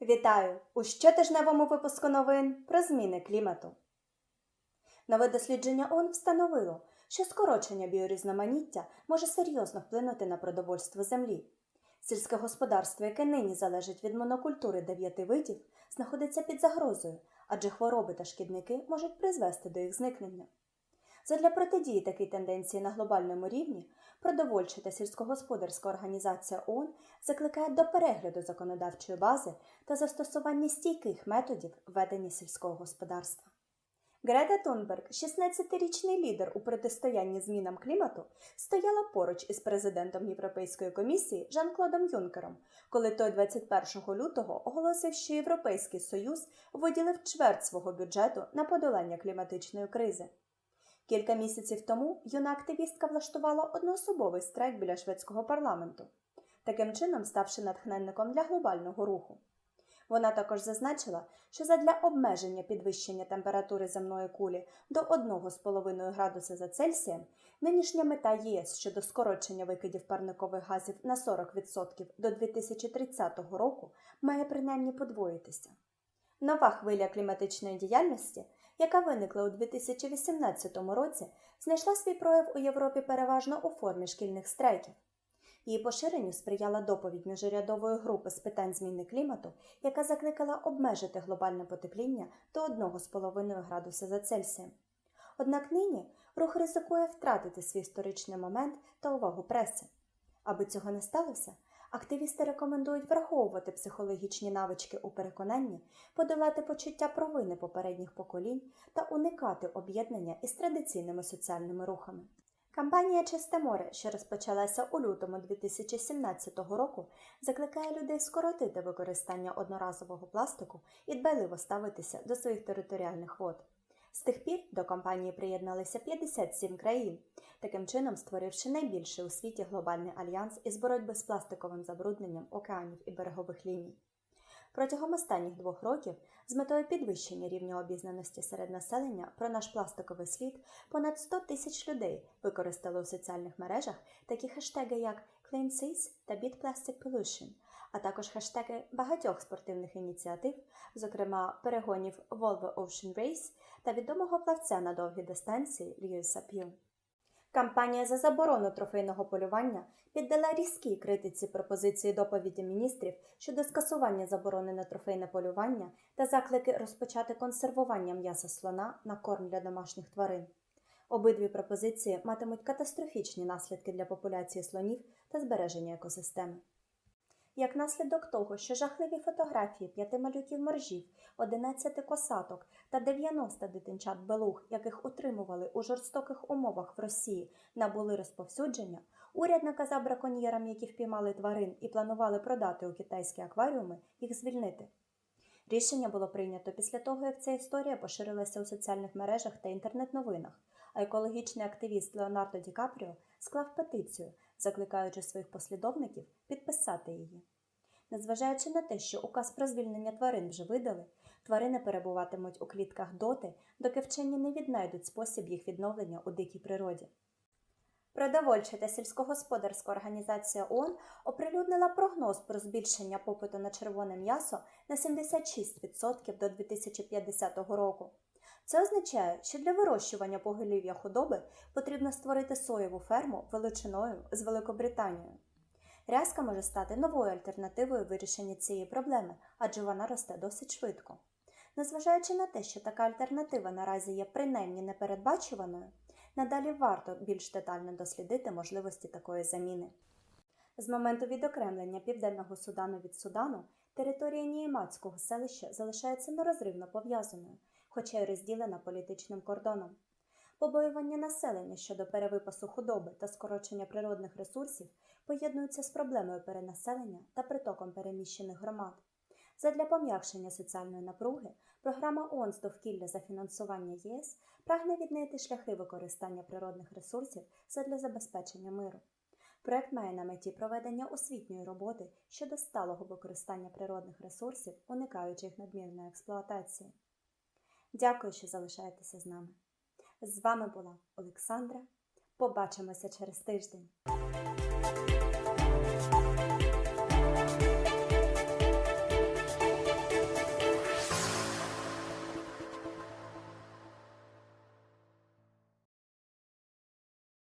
Вітаю! У щотижневому випуску новин про зміни клімату. Нове дослідження ООН встановило, що скорочення біорізноманіття може серйозно вплинути на продовольство землі. Сільське господарство, яке нині залежить від монокультури 9 видів, знаходиться під загрозою, адже хвороби та шкідники можуть призвести до їх зникнення. Задля протидії такій тенденції на глобальному рівні, продовольча та сільськогосподарська організація ООН закликає до перегляду законодавчої бази та застосування стійких методів ведення сільського господарства. Грета Тунберг, 16-річний лідер у протистоянні змінам клімату, стояла поруч із президентом Європейської комісії Жан-Клодом Юнкером, коли той 21 лютого оголосив, що Європейський Союз виділив чверть свого бюджету на подолання кліматичної кризи. Кілька місяців тому юна активістка влаштувала одноособовий страйк біля шведського парламенту, таким чином ставши натхненником для глобального руху. Вона також зазначила, що задля обмеження підвищення температури земної кулі до 1,5 градуса за Цельсієм нинішня мета ЄС щодо скорочення викидів парникових газів на 40% до 2030 року має принаймні подвоїтися. Нова хвиля кліматичної діяльності, яка виникла у 2018 році, знайшла свій прояв у Європі переважно у формі шкільних страйків. Її поширенню сприяла доповідь міжурядової групи з питань зміни клімату, яка закликала обмежити глобальне потепління до 1,5 градуса за Цельсієм. Однак нині рух ризикує втратити свій історичний момент та увагу преси. Аби цього не сталося, активісти рекомендують враховувати психологічні навички у переконанні, подолати почуття провини попередніх поколінь та уникати об'єднання із традиційними соціальними рухами. Кампанія «Чисте море», що розпочалася у лютому 2017 року, закликає людей скоротити використання одноразового пластику і дбайливо ставитися до своїх територіальних вод. З тих пір до кампанії приєдналися 57 країн, таким чином створивши найбільший у світі глобальний альянс із боротьби з пластиковим забрудненням океанів і берегових ліній. Протягом останніх 2 років з метою підвищення рівня обізнаності серед населення про наш пластиковий слід понад 100 тисяч людей використали у соціальних мережах такі хештеги, як Clean Seas та Beat Plastic Pollution, а також хештеги багатьох спортивних ініціатив, зокрема перегонів Volvo Ocean Race та відомого плавця на довгі дистанції Льюіса П'ю. Кампанія за заборону трофейного полювання піддала різкій критиці пропозиції доповіді міністрів щодо скасування заборони на трофейне полювання та заклики розпочати консервування м'яса слона на корм для домашніх тварин. Обидві пропозиції матимуть катастрофічні наслідки для популяції слонів та збереження екосистеми. Як наслідок того, що жахливі фотографії 5 малюків моржів, 11 косаток та 90 дитинчат белуг, яких утримували у жорстоких умовах в Росії, набули розповсюдження, уряд наказав браконьєрам, які впіймали тварин і планували продати у китайські акваріуми, їх звільнити. Рішення було прийнято після того, як ця історія поширилася у соціальних мережах та інтернет-новинах, а екологічний активіст Леонардо Ді Капріо склав петицію, закликаючи своїх послідовників підписати її. Незважаючи на те, що указ про звільнення тварин вже видали, тварини перебуватимуть у клітках доти, доки вчені не віднайдуть спосіб їх відновлення у дикій природі. Продовольча та сільськогосподарська організація ООН оприлюднила прогноз про збільшення попиту на червоне м'ясо на 76% до 2050 року. Це означає, що для вирощування поголів'я худоби потрібно створити соєву ферму величиною з Великобританією. Рязка може стати новою альтернативою вирішення цієї проблеми, адже вона росте досить швидко. Незважаючи на те, що така альтернатива наразі є принаймні непередбачуваною, надалі варто більш детально дослідити можливості такої заміни. З моменту відокремлення Південного Судану від Судану, територія Нієматського селища залишається нерозривно пов'язаною, хоча й розділена політичним кордоном. Побоювання населення щодо перевипасу худоби та скорочення природних ресурсів поєднуються з проблемою перенаселення та притоком переміщених громад. Задля пом'якшення соціальної напруги, програма ООН з довкілля за фінансування ЄС прагне віднайти шляхи використання природних ресурсів задля забезпечення миру. Проект має на меті проведення освітньої роботи щодо сталого використання природних ресурсів, уникаючи їх надмірної експлуатації. Дякую, що залишаєтеся з нами. З вами була Олександра. Побачимося через тиждень.